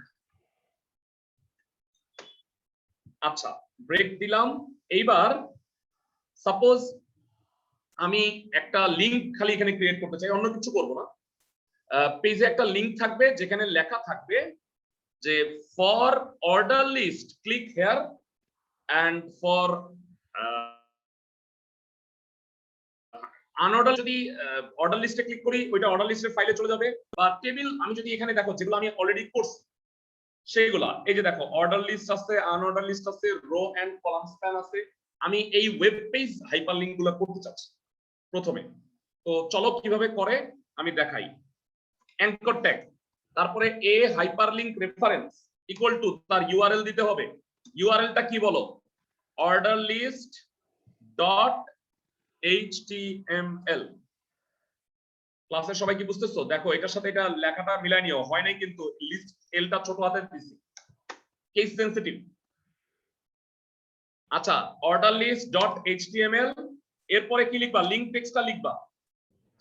আচ্ছা ব্রেক দিলাম। এইবার সাপোজ আমি একটা লিংক খালি এখানে ক্রিয়েট করতে চাই, অন্য কিছু করব না। পেজে একটা লিংক থাকবে যেখানে লেখা থাকবে যে for order list click here, and for unorder যদি অর্ডার লিস্টে ক্লিক করি ওইটা অর্ডার লিস্টের ফাইলে চলে যাবে। বা টেবিল আমি যদি এখানে দেখো যেগুলো আমি অলরেডি করছি সেইগুলা, এই যে দেখো অর্ডার লিস্ট আছে, আনঅর্ডার লিস্ট আছে, রো এন্ড কলাম স্প্যান আছে। আমি এই ওয়েব পেজ হাইপারলিংক গুলো করতে চাচ্ছি প্রথমে। তো চলো কিভাবে করে আমি দেখাই। অ্যাঙ্কর ট্যাগ, তারপরে a hyperlink reference equal to তার ইউআরএল দিতে হবে। ইউআরএলটা কি বলো? Order list dot HTML। ক্লাসের সবাই কি বুঝতেছো? দেখো এটার সাথে এটা লেখাটা মিলাই নিও, হয় নাই কিন্তু লিস্ট এলটা ছোট হাতের দিছি, কেস সেনসিটিভ। আচ্ছা অর্ডার লিস্ট ডট HTML, এরপরে কি লিখবা? লিংক টেক্সটটা লিখবা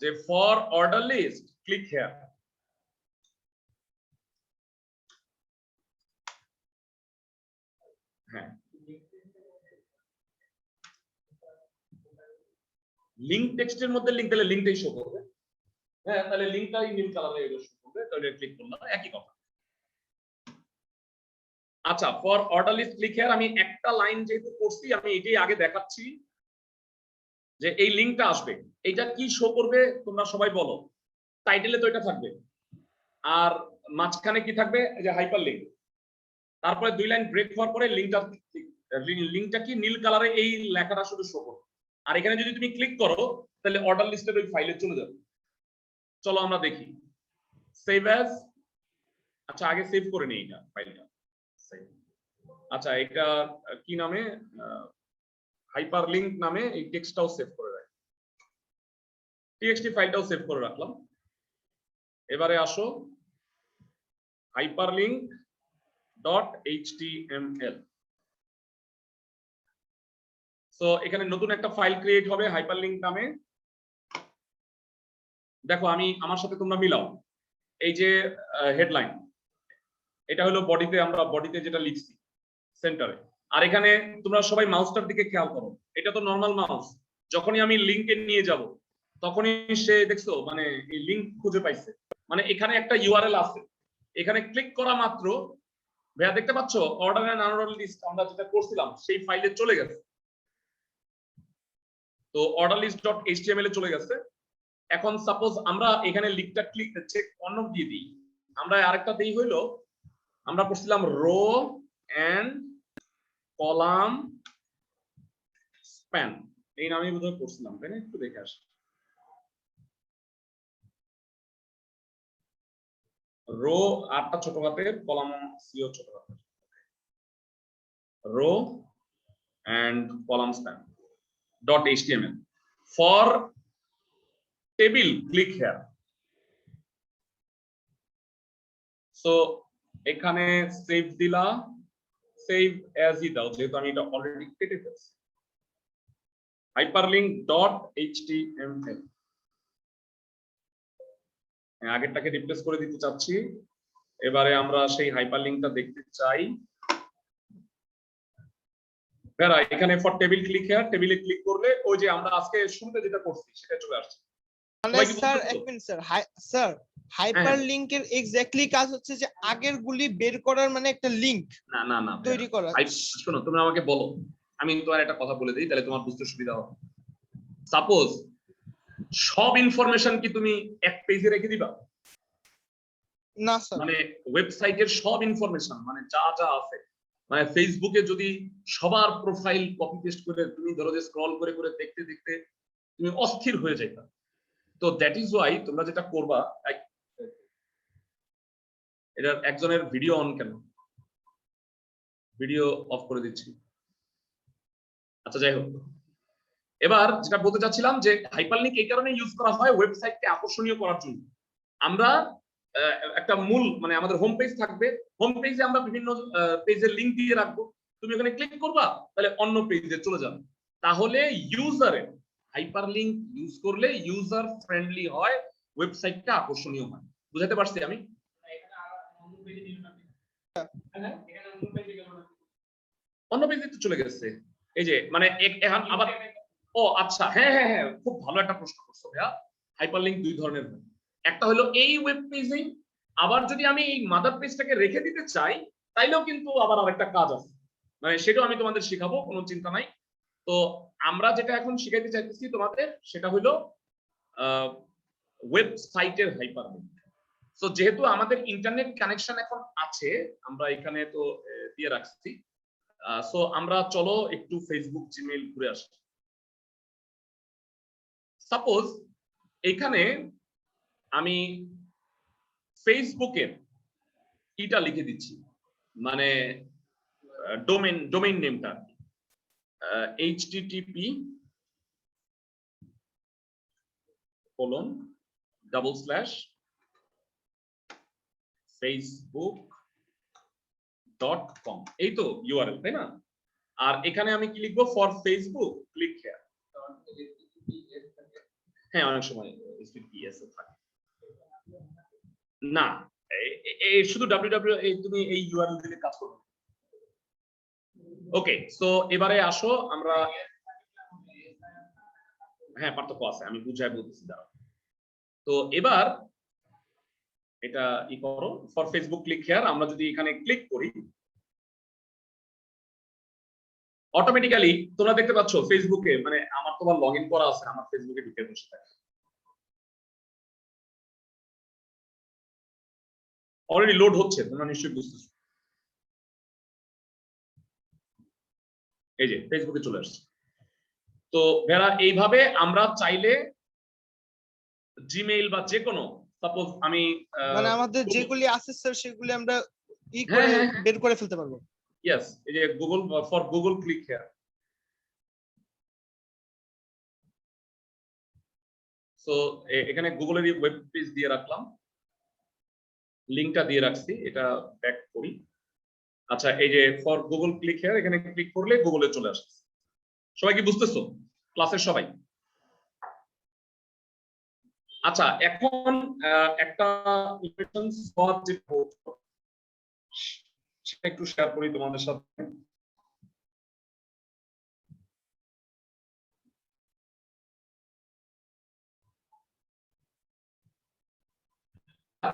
যে for order list click here. হ্যাঁ লিংক টেক্সটের মধ্যে লিংক দিলে লিংকটাই শো করবে। হ্যাঁ তাহলে লিংকটাই নীল কালারে শো করবে, তাহলে ক্লিক করলাম, একই কথা। আচ্ছা for order list click here, আমি একটা লাইন যেহেতু করছি আমি এটাই আগে দেখাচ্ছি যে এই লিংকটা আসবে। এটা কি শো করবে তোমরা সবাই বলো? টাইটেলে তো এটা থাকবে, আর মাঝখানে কি থাকবে? এই যে হাইপারলিংক। তারপরে 2 লাইন ব্রেক হওয়ার পরে লিংকটা কি নীল কালারে এই লেখাটা শুধু শো করবে। আর এখানে যদি তুমি ক্লিক করো তাহলে অর্ডার লিস্টের ওই ফাইলে চলে যাবে। চলো আমরা দেখি সেভ অ্যাজ। আচ্ছা আগে সেভ করে নিই এটা ফাইলটা। আচ্ছা এটা কি নামে, হাইপারলিংক নামে এই টেক্সটটাও সেভ করে রাখি, টিএক্সটি ফাইলটাও সেভ করে রাখলাম। এবারে আসো hyperlink.html। সো এখানে নতুন একটা ফাইল ক্রিয়েট হবে হাইপারলিংক নামে। দেখো আমি আমার সাথে তোমরা মিলাও, এই যে হেডলাইন এটা হলো বডিতে, আমরা বডিতে যেটা লিখছি সেন্টারে। আর এখানে তোমরা সবাই মাউসটার দিকে খেয়াল করো, এটা তো নরমাল মাউস, যখনই আমি লিংকে নিয়ে যাব তখনই সে দেখছো মানে এই লিংক খুঁজে পাইছে, মানে এখানে একটা ইউআরএল আছে, এখানে ক্লিক করা মাত্র ভাইয়া দেখতে পাচ্ছ অর্ডার এন্ড আনঅর্ডার লিস্ট আমরা যেটা করছিলাম সেই ফাইলে চলে গেছে। তো অর্ডার লিস্ট ডট এইচটিএমএল এ চলে গেছে। এখন সাপোজ আমরা এখানে লিংকটা ক্লিক চেক অন্য দিয়ে দিই, আমরা আরেকটা দেই হইলো আমরা করছিলাম রো এন্ড কলাম স্প্যান, এই নামে বোধহয় করছিলাম তাই না? একটু দেখে আসি। রো আটটা ছোট হাতের, কলাম সিও ছোট হাতের, row and column span dot HTML for table click here. So এখানে সেভ দিলা, সেভ অ্যাজ ই দাও যেহেতু আমি এটা অলরেডি কেটে ফেলছি। hyperlink.html আগেরটাকে রিপ্লেস করে দিতে চাচ্ছি, এবারে আমরা সেই হাইপারলিংকটা দেখতে চাই। বেরা এখানে ফর টেবিল ক্লিক হেয়ার, টেবিলে ক্লিক করলে ওই যে আমরা আজকে শুরুতে যেটা করছি সেটা চলে আসছে। মানে স্যার এক মিনিট স্যার, স্যার হাইপারলিংকের এক্স্যাক্টলি কাজ হচ্ছে যে আগের গুলি বের করার মানে একটা লিংক না না না তৈরি করা। শোনো তুমি আমাকে বলো, আমি তোমার একটা কথা বলে দিই তাহলে তোমার বুঝতে সুবিধা হবে। সাপোজ সব ইনফরমেশন কি তুমি এক পেজে রেখে দিবা? না স্যার, মানে ওয়েবসাইটের সব ইনফরমেশন মানে যা যা আছে, মানে ফেসবুকে যদি সবার প্রোফাইল কপি পেস্ট করে তুমি ধরো যে স্ক্রল করে করে দেখতে দেখতে তুমি অস্থির হয়ে যাইতা। তো দ্যাট ইজ ওয়াই তোমরা যেটা করবা, এটা একজনের ভিডিও অন কেন, ভিডিও অফ করে দিচ্ছি। আচ্ছা যাই হোক, এবার যেটা বলতে চাচ্ছিলাম যে হাইপারলিংক এই কারণে ইউজ করা হয় ওয়েবসাইটকে আকর্ষণীয় করার জন্য। আমরা একটা মূল মানে আমাদের হোম পেজ থাকবে, হোম পেজে আমরা বিভিন্ন পেজের লিংক দিয়ে রাখবো, তুমি ওখানে ক্লিক করবা তাহলে অন্য পেজে চলে যাবে। তাহলে ইউজারের হাইপারলিংক ইউজ করলে ইউজার ফ্রেন্ডলি হয়, ওয়েবসাইটটা আকর্ষণীয় হয়। বুঝাতে পারছি আমি? অন্য পেজে তো চলে গেছে, এই যে মানে এখন আবার ও আচ্ছা হ্যাঁ হ্যাঁ হ্যাঁ খুব ভালো একটা প্রশ্ন করছো ভাইয়া। হাইপারলিংক দুই ধরনের হয়, একটা হলো এই ওয়েব পেজে, আবার যদি আমি এই মাদার পেজটাকে রেখে দিতে চাই তাইলেও কিন্তু আবার আরেকটা কাজ আছে, মানে সেটাও আমি তোমাদের শেখাবো, কোনো চিন্তা নাই। তো আমরা যেটা এখন শিখাইতে চাইতেছি তোমাদের সেটা হলো ওয়েবসাইটের হাইপারলিংক। সো যেহেতু আমাদের ইন্টারনেট কানেকশন এখন আছে, আমরা এখানে তো দিয়ে রাখছি, সো আমরা চলো একটু ফেসবুক জিমেইল ঘুরে আসি। সাপোজ এখানে আমি ফেসবুকের এটা লিখে দিচ্ছি, মানে ডোমেইন নেমটা http://facebook.com, এই তো ইউআরএল তাই না? আর এখানে আমি কি লিখবো? For Facebook click here. হ্যাঁ অনেক সময় https থাকে না, এই শুধু www তুমি এই ইউআরএল দিলে কাজ করবে। ওকে, সো এবারে আসো আমরা, হ্যাঁ পার্থক্য আছে আমি বুঝাই বলতেছি দাঁড়াও। তো এবার এটা ই করো, ফর ফেসবুক ক্লিক হেয়ার, আমরা যদি এখানে ক্লিক করি অটোমেটিক্যালি তোমরা দেখতে পাচ্ছ ফেসবুকে, মানে আমার তোমার লগ ইন করা আছে, আমার ফেসবুকে ঢুকে বসে থাকে, অলরেডি লোড হচ্ছে, তোমরা নিশ্চয়ই বুঝতেছো। এই যে ফেসবুকে চলে আসছে। তো ভাইরা এইভাবে আমরা চাইলে জিমেইল বা যে কোনো সাপোজ আমি মানে আমাদের যেগুলি আছে স্যার সেগুলি আমরা হ্যাঁ, করে হ্যাঁ, বের করে ফেলতে পারবো। ইয়েস, এই যে Google for Google click here. So এখানে গুগলের ওয়েব পেজ দিয়ে রাখলাম, লিংকটা দিয়ে রাখছি, এটা ব্যাক করি। আচ্ছা, এই যে ফর গুগল ক্লিক হিয়ার, এখানে ক্লিক করলে গুগলে চলে আসে। সবাই কি বুঝতেছো ক্লাসের সবাই? আচ্ছা, এখন একটা ইকুয়েশন সলভ যে সেটা একটু শেয়ার করি তোমাদের সাথে।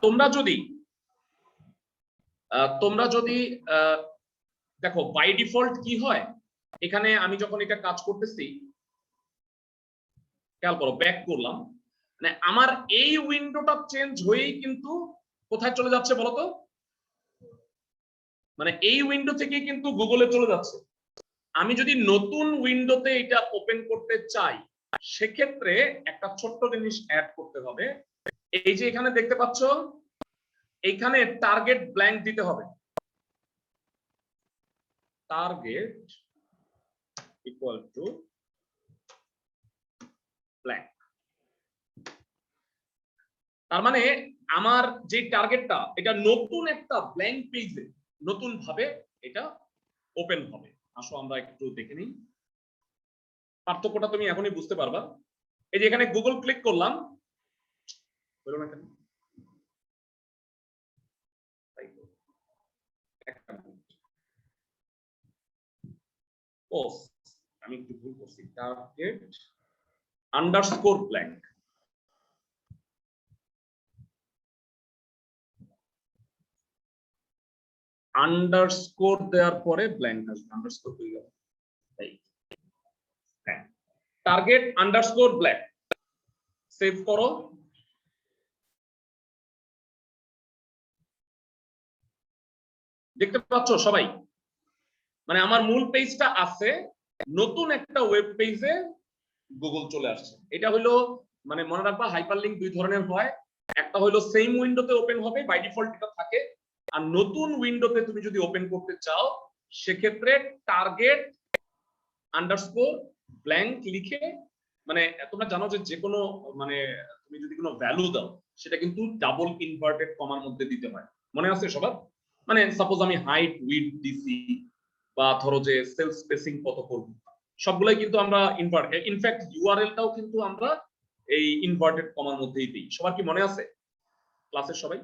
তোমরা যদি দেখো বাই ডিফল্ট কি হয়, এখানে আমি যখন এটা কাজ করতেছি, খেয়াল করো, ব্যাক করলাম, মানে আমার এই উইন্ডোটা চেঞ্জ হয়েই কিন্তু কোথায় চলে যাচ্ছে বলতো, মানে এই উইন্ডো থেকে কিন্তু গুগলে চলে যাচ্ছে। আমি যদি নতুন উইন্ডোতে এটা ওপেন করতে চাই, সেক্ষেত্রে একটা ছোট্ট জিনিস অ্যাড করতে হবে। এই যে এখানে দেখতে পাচ্ছ, এইখানে টার্গেট ব্ল্যাঙ্ক দিতে হবে। Target equal to blank. তার মানে আমার যে টার্গেটটা, এটা নতুন একটা ব্ল্যাঙ্ক পেজে নতুন ভাবে এটা ওপেন হবে। আসো আমরা একটু দেখে নিই, পার্থক্যটা তুমি এখনই বুঝতে পারবা। এই যে এখানে গুগল ক্লিক করলাম, বলো না কেন, আমি একটু ভুল করছি, টার্গেট আন্ডারস্কোর ব্ল্যাঙ্ক। আন্ডারস্কোর দেওয়ার পরে ব্ল্যাঙ্ক আসবে, আন্ডারস্কোর হয়ে গেল। হ্যাঁ, টার্গেট আন্ডারস্কোর ব্ল্যাঙ্ক, সেভ করো। দেখতে পাচ্ছ সবাই, মানে আমার মূল পেজটা আছে, নতুন একটা ওয়েব পেজে গুগল চলে আসছে। এটা হলো, মানে মনে রাখবা হাইপারলিংক দুই ধরনের হয়, একটা হলো সেম উইন্ডোতে ওপেন হবে, বাই ডিফল্ট এটা থাকে, আর নতুন উইন্ডোতে তুমি যদি ওপেন করতে চাও সেক্ষেত্রে টার্গেট আন্ডারস্কোর ব্ল্যাঙ্ক লিখে, মানে তোমরা জানো যে কোনো, মানে তুমি যদি কোনো ভ্যালু দাও সেটা কিন্তু ডাবল ইনভার্টেড কমার মধ্যে দিতে হয়, মনে আছে সবার? মানে সাপোজ আমি হাইট উইডথ দিছি, বা ধরো যে সেল স্পেসিং কত করব, সবগুলাই কিন্তু আমরা ইনফ্যাক্ট ইউআরএলটাও কিন্তু আমরা এই ইনভার্টেড কমার মধ্যেই দিই। সবার কি মনে আছে ক্লাসের সবাই?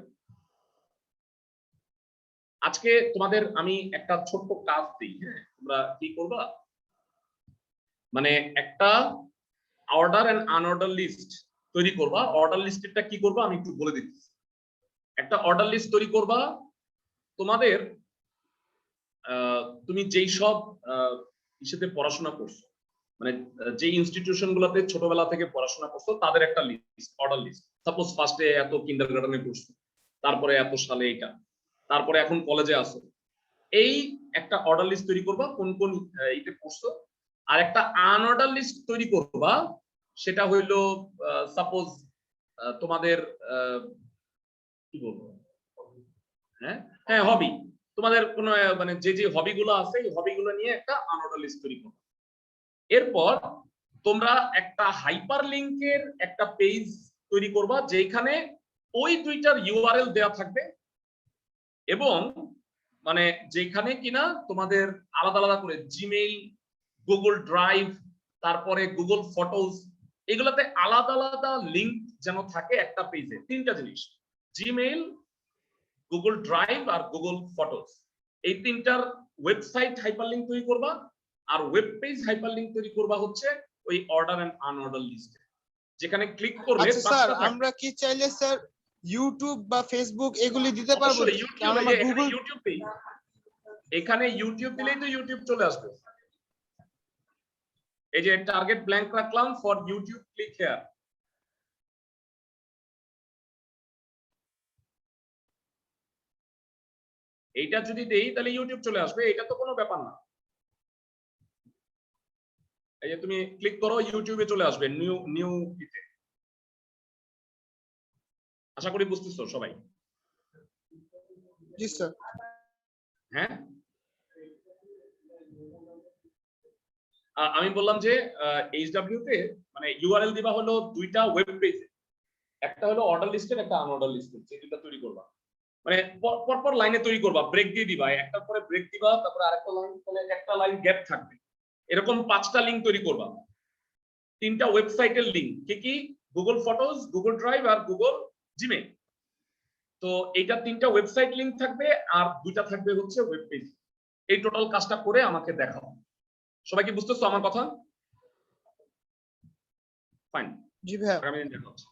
আজকে তোমাদের আমি একটা ছোট্ট কাজ দিই, হ্যাঁ, তোমরা কি করবা, মানে একটা অর্ডার এন্ড আনঅর্ডার লিস্ট তৈরি করবা। অর্ডার লিস্টটা কি করবা আমি একটু বলে দিচ্ছি। একটা অর্ডার লিস্ট তৈরি করবা, তোমাদের তুমি যেই সব ইসেতে পড়াশোনা করছো, মানে যে ইনস্টিটিউশন গুলোতে ছোটবেলা থেকে পড়াশোনা করছো তাদের একটা লিস্ট, অর্ডার লিস্ট। সাপোজ ফার্স্টে এত কিন্ডারগার্টেনে পড়ছো, তারপরে এত সালে এটা, তারপরে এখন কলেজে আসো, এই একটা অর্ডার লিস্ট তৈরি করবা কোন কোন এইতে পড়ছো। আর একটা আনঅর্ডার লিস্ট তৈরি করবা, সেটা হইলো সাপোজ তোমাদের কি বলবো, হ্যাঁ হ্যাঁ হবি, তোমাদের কোন মানে যে যে হবিগুলো আছে এই হবিগুলো নিয়ে একটা আনঅর্ডার লিস্ট তৈরি করো। এরপর তোমরা একটা হাইপার লিংকের একটা পেজ তৈরি করবা, যেখানে ওই দুইটার ইউআরএল দেওয়া থাকবে, এবং মানে যেখানে কিনা তোমাদের আলাদা আলাদা করে জিমেইল, গুগল ড্রাইভ, তারপরে গুগল ফটোজ, এগুলাতে আলাদা আলাদা লিংক যেন থাকে একটা পেজে। তিনটা জিনিস, জিমেইল, গুগল ড্রাইভ আর গুগল ফটোজ, এই তিনটার ওয়েবসাইট হাইপারলিংক তৈরি করবা। আর ওয়েব পেজ হাইপারলিংক তৈরি করবা হচ্ছে ওই অর্ডার এন্ড আনঅর্ডার লিস্টে, যেখানে ক্লিক করলে আচ্ছা স্যার, আমরা কি চাইলে স্যার ইউটিউব বা ফেসবুক এগুলি দিতে পারবো? কারণ আমরা গুগল, ইউটিউবে, এখানে ইউটিউব দিলেই তো ইউটিউব চলে আসবে। এই যে টার্গেট ব্ল্যাঙ্ক রাখলাম, ফর ইউটিউব ক্লিক হিয়ার। এইটা যদি দেই তাহলে ইউটিউব চলে আসবে, এটা তো কোনো ব্যাপার না। এই যে তুমি ক্লিক করো, ইউটিউবে চলে আসবে নিউ নিউ ইতে। আশা করি বুঝতেছো সবাই। জি স্যার। হ্যাঁ, আমি বললাম যে এইচডব্লিউ তে মানে ইউআরএল দিবা হলো দুইটা ওয়েব পেজে, একটা হলো অর্ডার লিস্টের, একটা আনঅর্ডার লিস্টের, যে দুইটা তৈরি করবা। মানে পরপর লাইনে তৈরি করবা, ব্রেক দিয়ে দিবা, একটার পরে ব্রেক দিবা, তারপরে আরেকটা লাইন, তাহলে একটা লাইন গ্যাপ থাকবে। এরকম 5টা লিংক তৈরি করবা, 3টা ওয়েবসাইটের লিংক, কি গুগল ফটোজ, গুগল ড্রাইভ আর গুগল জিমেইল। তো এইটা 3টা ওয়েবসাইট লিংক থাকবে আর 2টা থাকবে হচ্ছে ওয়েব পেজ। এই টোটাল কাজটা করে আমাকে দেখাও। সবাই কি বুঝতেছো আমার কথা? ফাইন, জি ভাইয়া। আগামী দিন দেখা হচ্ছে।